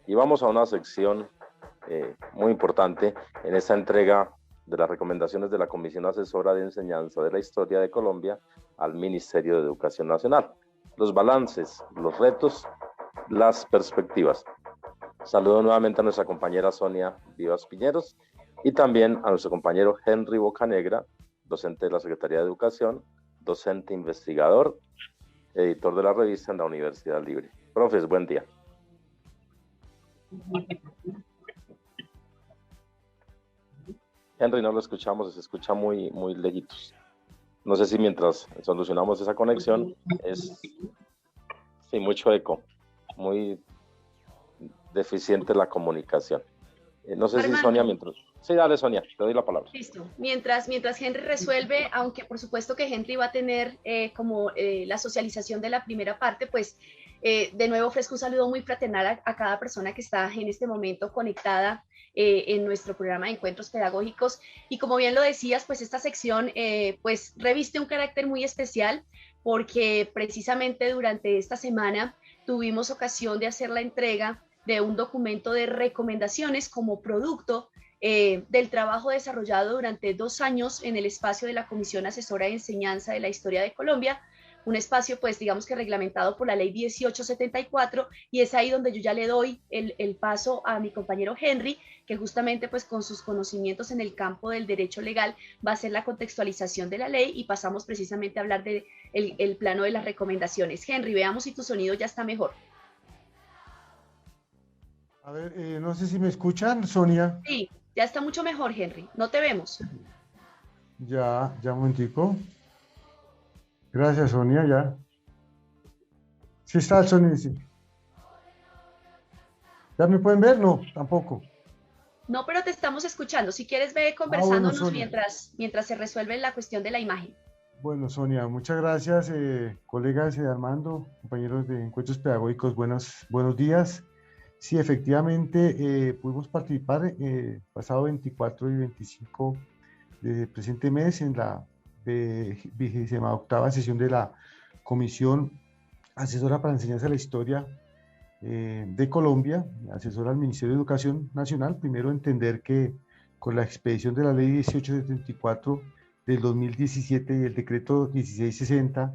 Y vamos a una sección muy importante en esta entrega de las recomendaciones de la Comisión Asesora de Enseñanza de la Historia de Colombia al Ministerio de Educación Nacional. Los balances, los retos, las perspectivas. Saludo nuevamente a nuestra compañera Sonia Vivas Piñeros y también a nuestro compañero Henry Bocanegra, docente de la Secretaría de Educación, docente investigador, editor de la revista en la Universidad Libre. Profes, buen día. Henry, no lo escuchamos, se escucha muy lejitos. No sé si mientras solucionamos esa conexión es sí, mucho eco, muy deficiente la comunicación. No sé si Sonia, mientras... Sí, dale Sonia, te doy la palabra. Listo. Mientras Henry resuelve, aunque por supuesto que Henry va a tener la socialización de la primera parte, pues de nuevo ofrezco un saludo muy fraternal a cada persona que está en este momento conectada en nuestro programa de encuentros pedagógicos. Y como bien lo decías, pues esta sección pues reviste un carácter muy especial porque precisamente durante esta semana tuvimos ocasión de hacer la entrega de un documento de recomendaciones como producto del trabajo desarrollado durante 2 años en el espacio de la Comisión Asesora de Enseñanza de la Historia de Colombia, un espacio pues digamos que reglamentado por la ley 1874, y es ahí donde yo ya le doy el paso a mi compañero Henry, que justamente pues con sus conocimientos en el campo del derecho legal va a hacer la contextualización de la ley y pasamos precisamente a hablar de el plano de las recomendaciones. Henry, veamos si tu sonido ya está mejor. A ver, no sé si me escuchan, Sonia. Sí, ya está mucho mejor, Henry. No te vemos. Ya un momentico. Gracias, Sonia, ya. Sí está el sonido, sí. ¿Ya me pueden ver? No, tampoco. No, pero te estamos escuchando. Si quieres, ve conversándonos Bueno, mientras se resuelve la cuestión de la imagen. Bueno, Sonia, muchas gracias, colegas Armando, compañeros de Encuentros Pedagógicos, buenos días. Sí, efectivamente, pudimos participar pasado 24 y 25 de presente mes en la 28ª sesión de la Comisión Asesora para la Enseñanza de la Historia de Colombia, asesora al Ministerio de Educación Nacional. Primero, entender que con la expedición de la Ley 1874 del 2017 y el decreto 1660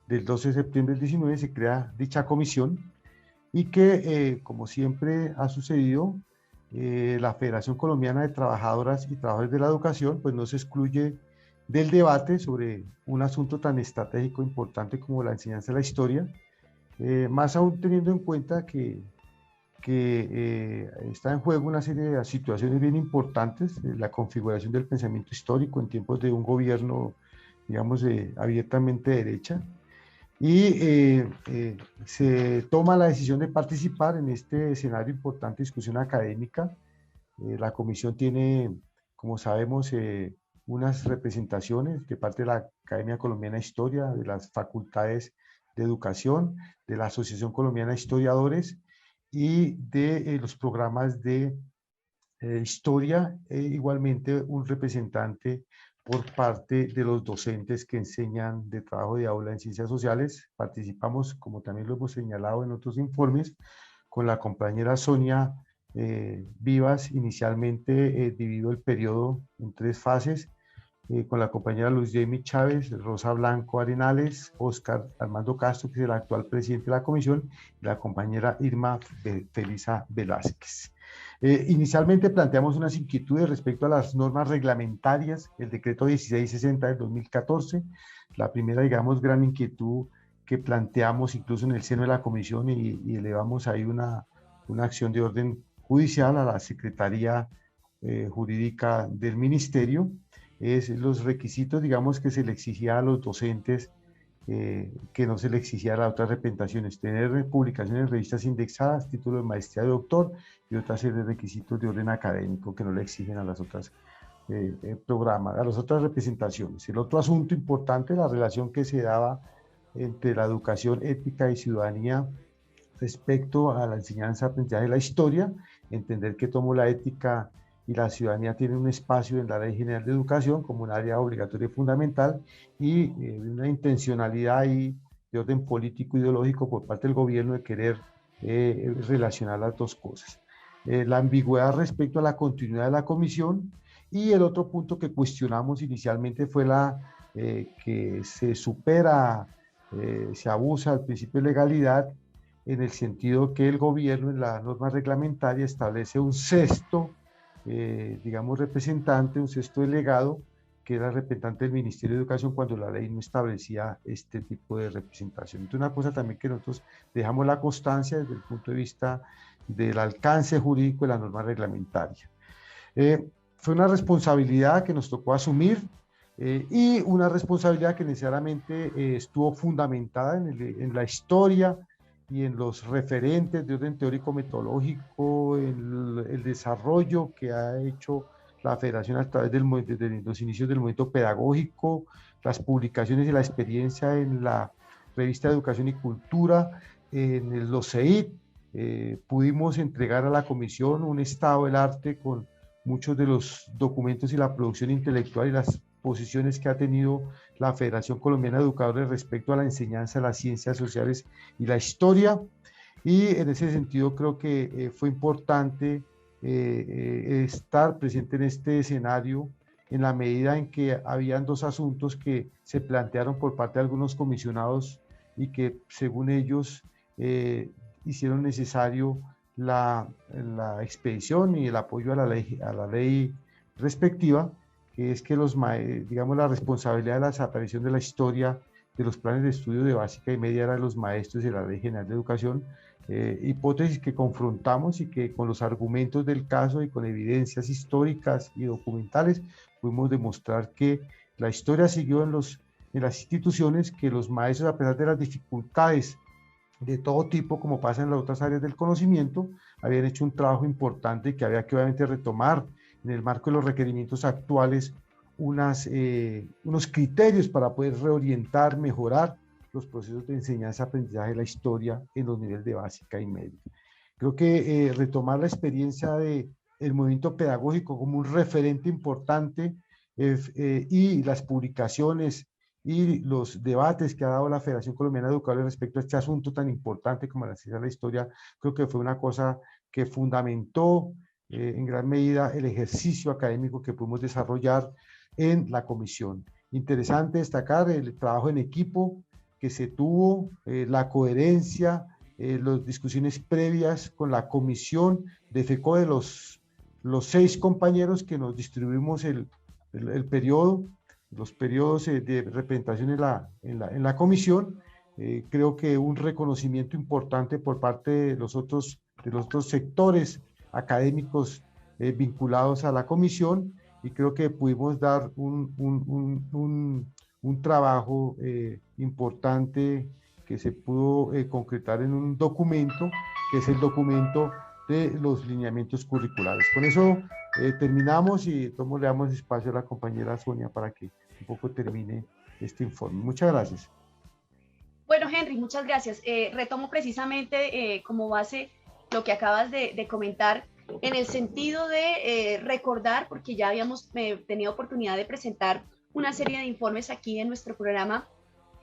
del 12 de septiembre del 19 se crea dicha comisión y que, como siempre ha sucedido, la Federación Colombiana de Trabajadoras y Trabajadores de la Educación pues no se excluye del debate sobre un asunto tan estratégico e importante como la enseñanza de la historia, más aún teniendo en cuenta que está en juego una serie de situaciones bien importantes, la configuración del pensamiento histórico en tiempos de un gobierno, digamos, abiertamente de derecha, y se toma la decisión de participar en este escenario importante de discusión académica. La comisión tiene, como sabemos, unas representaciones de parte de la Academia Colombiana de Historia, de las facultades de educación, de la Asociación Colombiana de Historiadores y de los programas de historia, igualmente un representante por parte de los docentes que enseñan de trabajo de aula en ciencias sociales. Participamos, como también lo hemos señalado en otros informes, con la compañera Sonia Vivas, inicialmente dividido el periodo en 3 fases, con la compañera Luz Jamie Chávez, Rosa Blanco Arenales, Oscar Armando Castro, que es el actual presidente de la comisión, y la compañera Irma Felisa Velázquez. Inicialmente planteamos unas inquietudes respecto a las normas reglamentarias, el decreto 1660 del 2014, la primera, digamos, gran inquietud que planteamos incluso en el seno de la comisión y elevamos ahí una acción de orden judicial a la Secretaría Jurídica del Ministerio, es los requisitos, digamos, que se le exigía a los docentes, que no se le exigía a las otras representaciones, tener publicaciones en revistas indexadas, título de maestría de doctor y otra serie de requisitos de orden académico que no le exigen a las otras programas, a las otras representaciones. El otro asunto importante, la relación que se daba entre la educación ética y ciudadanía respecto a la enseñanza, aprendizaje de la historia, entender que tomó la ética y la ciudadanía tienen un espacio en la Ley General de Educación como un área obligatoria y fundamental, y una intencionalidad ahí de orden político ideológico por parte del gobierno de querer relacionar las dos cosas. La ambigüedad respecto a la continuidad de la comisión, y el otro punto que cuestionamos inicialmente fue que se supera, se abusa del principio de legalidad, en el sentido que el gobierno en la norma reglamentaria establece un sexto, digamos, representante, un sexto delegado, que era representante del Ministerio de Educación, cuando la ley no establecía este tipo de representación. Entonces, una cosa también que nosotros dejamos la constancia desde el punto de vista del alcance jurídico de la norma reglamentaria. Fue una responsabilidad que nos tocó asumir, y una responsabilidad que necesariamente estuvo fundamentada en la historia y en los referentes de orden teórico metodológico, el desarrollo que ha hecho la Federación a través desde los inicios del movimiento pedagógico, las publicaciones y la experiencia en la revista de Educación y Cultura, en los CEIP. Pudimos entregar a la comisión un estado del arte con muchos de los documentos y la producción intelectual y las posiciones que ha tenido la Federación Colombiana de Educadores respecto a la enseñanza de las ciencias sociales y la historia. Y en ese sentido creo que fue importante estar presente en este escenario, en la medida en que habían dos asuntos que se plantearon por parte de algunos comisionados y que, según ellos, hicieron necesario la expedición y el apoyo a la ley respectiva, que es que digamos, la responsabilidad de la desaparición de la historia de los planes de estudio de básica y media era de los maestros de la Ley General de Educación, hipótesis que confrontamos y que con los argumentos del caso y con evidencias históricas y documentales pudimos demostrar que la historia siguió en las instituciones, que los maestros, a pesar de las dificultades de todo tipo, como pasa en las otras áreas del conocimiento, habían hecho un trabajo importante y que había que obviamente retomar en el marco de los requerimientos actuales unos criterios para poder reorientar, mejorar los procesos de enseñanza-aprendizaje de la historia en los niveles de básica y media. Creo que retomar la experiencia del movimiento pedagógico como un referente importante, y las publicaciones y los debates que ha dado la Federación Colombiana de Educadores respecto a este asunto tan importante como la ciencia de la historia, creo que fue una cosa que fundamentó en gran medida el ejercicio académico que pudimos desarrollar en la comisión. Interesante destacar el trabajo en equipo que se tuvo, la coherencia, las discusiones previas con la comisión de FECO de los 6 compañeros que nos distribuimos el periodo, los periodos de representación en la comisión. Creo que un reconocimiento importante por parte de los otros sectores académicos vinculados a la comisión, y creo que pudimos dar un trabajo importante que se pudo concretar en un documento, que es el documento de los lineamientos curriculares. Con eso terminamos y le damos espacio a la compañera Sonia para que un poco termine este informe. Muchas gracias. Bueno, Henry, muchas gracias. Retomo precisamente como base lo que acabas de comentar, en el sentido de recordar, porque ya habíamos tenido oportunidad de presentar una serie de informes aquí en nuestro programa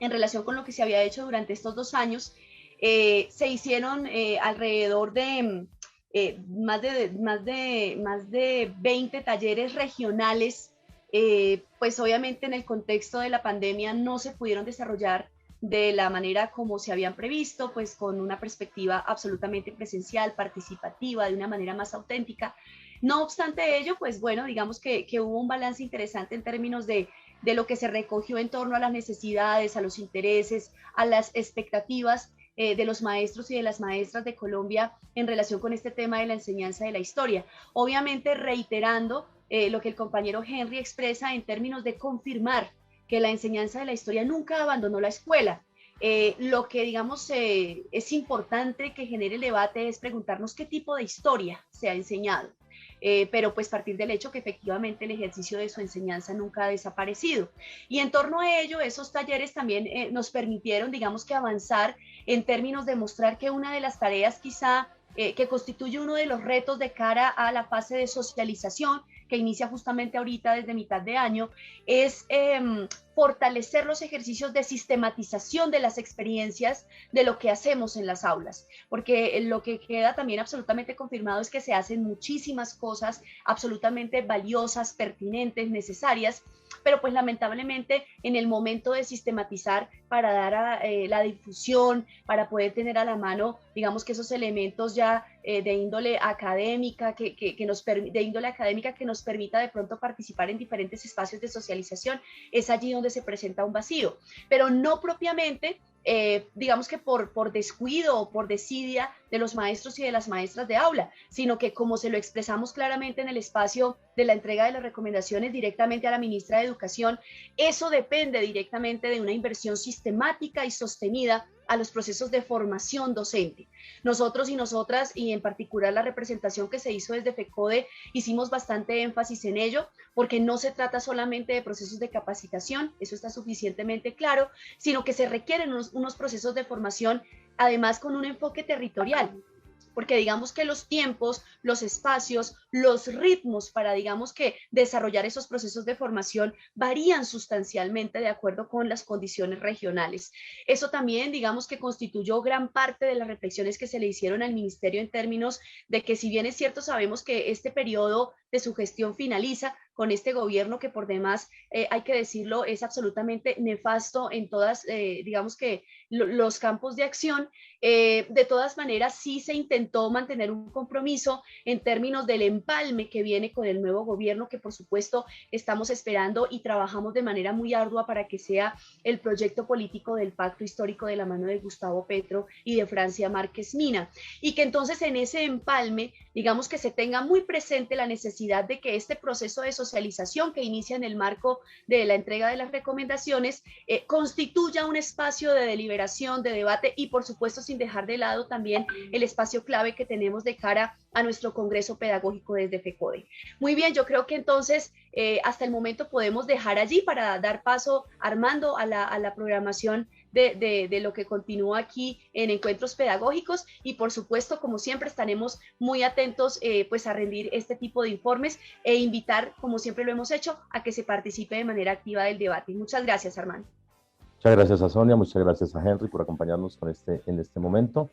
en relación con lo que se había hecho durante estos 2 años. Se hicieron alrededor de más de 20 talleres regionales, pues obviamente en el contexto de la pandemia no se pudieron desarrollar de la manera como se habían previsto, pues con una perspectiva absolutamente presencial, participativa, de una manera más auténtica. No obstante ello, pues bueno, digamos que hubo un balance interesante en términos de lo que se recogió en torno a las necesidades, a los intereses, a las expectativas de los maestros y de las maestras de Colombia en relación con este tema de la enseñanza de la historia. Obviamente reiterando lo que el compañero Henry expresa en términos de confirmar que la enseñanza de la historia nunca abandonó la escuela. Lo que, digamos, es importante que genere el debate es preguntarnos qué tipo de historia se ha enseñado, pero pues partir del hecho que efectivamente el ejercicio de su enseñanza nunca ha desaparecido. Y en torno a ello, esos talleres también nos permitieron, digamos, que avanzar en términos de mostrar que una de las tareas quizá que constituye uno de los retos de cara a la fase de socialización que inicia justamente ahorita desde mitad de año, es fortalecer los ejercicios de sistematización de las experiencias de lo que hacemos en las aulas, porque lo que queda también absolutamente confirmado es que se hacen muchísimas cosas absolutamente valiosas, pertinentes, necesarias, pero pues lamentablemente en el momento de sistematizar para dar la difusión, para poder tener a la mano, digamos que esos elementos ya de índole académica, de índole académica que nos permita de pronto participar en diferentes espacios de socialización, es allí donde se presenta un vacío, pero no propiamente digamos que por descuido o por desidia de los maestros y de las maestras de aula, sino que como se lo expresamos claramente en el espacio de la entrega de las recomendaciones directamente a la ministra de Educación, eso depende directamente de una inversión sistemática y sostenida a los procesos de formación docente. Nosotros y nosotras, y en particular la representación que se hizo desde FECODE, hicimos bastante énfasis en ello, porque no se trata solamente de procesos de capacitación, eso está suficientemente claro, sino que se requieren unos procesos de formación, además con un enfoque territorial, porque digamos que los tiempos, los espacios, los ritmos para, digamos que, desarrollar esos procesos de formación varían sustancialmente de acuerdo con las condiciones regionales. Eso también, digamos que constituyó gran parte de las reflexiones que se le hicieron al ministerio en términos de que, si bien es cierto, sabemos que este periodo de su gestión finaliza con este gobierno que, por demás, hay que decirlo, es absolutamente nefasto en todas, digamos que, los campos de acción. De todas maneras, sí se intentó mantener un compromiso en términos del empalme que viene con el nuevo gobierno, que por supuesto estamos esperando y trabajamos de manera muy ardua para que sea el proyecto político del pacto histórico de la mano de Gustavo Petro y de Francia Márquez Mina. Y que entonces en ese empalme, digamos que se tenga muy presente la necesidad de que este proceso de socialización que inicia en el marco de la entrega de las recomendaciones constituya un espacio de deliberación, de debate y por supuesto sin dejar de lado también el espacio clave que tenemos de cara a nuestro Congreso Pedagógico desde FECODE. Muy bien, yo creo que entonces hasta el momento podemos dejar allí para dar paso, Armando, a la programación de lo que continúa aquí en Encuentros Pedagógicos y por supuesto, como siempre, estaremos muy atentos pues a rendir este tipo de informes e invitar, como siempre lo hemos hecho, a que se participe de manera activa del debate. Muchas gracias, Armando. Muchas gracias a Sonia, muchas gracias a Henry por acompañarnos en este momento.